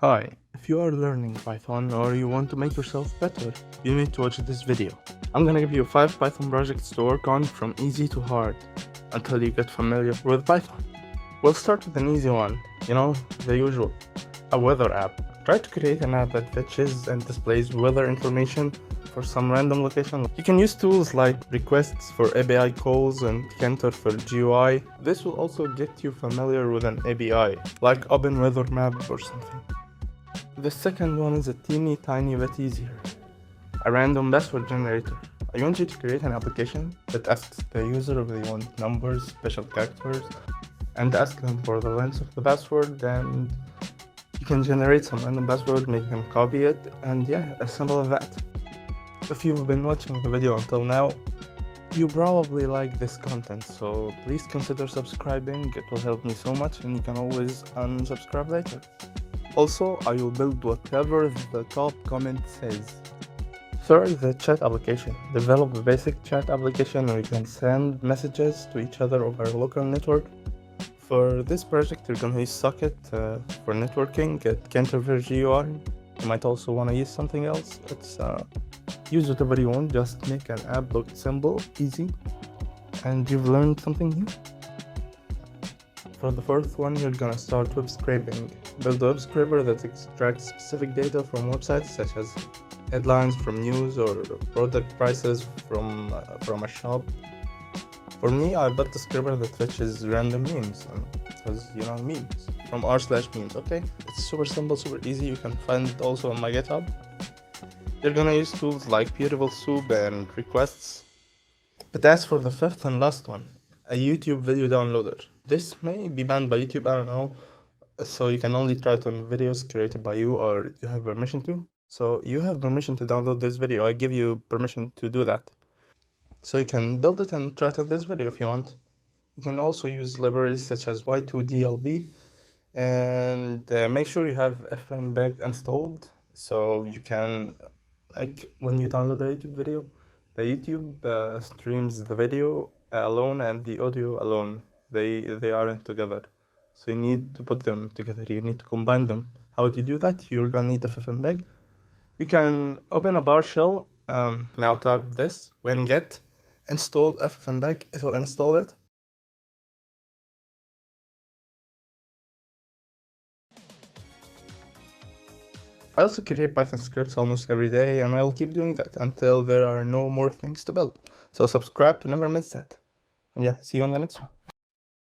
Hi, if you are learning Python or you want to make yourself better, you need to watch this video. I'm gonna give you 5 Python projects to work on from easy to hard until you get familiar with Python. We'll start with an easy one, the usual, a weather app. Try to create an app that fetches and displays weather information for some random location. You can use tools like requests for API calls and Cantor for GUI. This will also get you familiar with an API, like Open Weather Map or something. The second one is a teeny tiny bit easier. A random password generator. I want you to create an application that asks the user if they want numbers, special characters, and ask them for the length of the password, and you can generate some random password, make them copy it, and yeah, as simple as that. If you've been watching the video until now, you probably like this content, so please consider subscribing. It will help me so much, and you can always unsubscribe later. Also, I will build whatever the top comment says. Third, the chat application. Develop a basic chat application where you can send messages to each other over a local network. For this project, you're gonna use Socket for networking, get Cantor for GUI. You might also wanna use something else. Use whatever you want, just make an app look simple, easy, and you've learned something new. For the fourth one, you're gonna start web scraping. Build a web scraper that extracts specific data from websites, such as headlines from news or product prices from a shop. For me, I built a scraper that fetches random memes, because memes from r/memes. Okay, it's super simple, super easy. You can find it also on my GitHub. You're gonna use tools like Beautiful Soup and requests. But as for the fifth and last one, a YouTube video downloader. This may be banned by YouTube, I don't know. So you can only try it on videos created by you or you have permission to. So you have permission to download this video. I give you permission to do that. So you can build it and try it on this video if you want. You can also use libraries such as y2dlb, and make sure you have fmbeg installed, so you can, like, when you download a YouTube video, the YouTube streams the video alone and the audio alone. They aren't together, so you need to put them together. You need to combine them. How do you do that? You're gonna need ffmpeg. You can open a PowerShell. Now type this when get install ffmpeg. It will install it. I also create Python scripts almost every day, and I'll keep doing that until there are no more things to build. So subscribe to never miss that. And yeah, see you on the next one.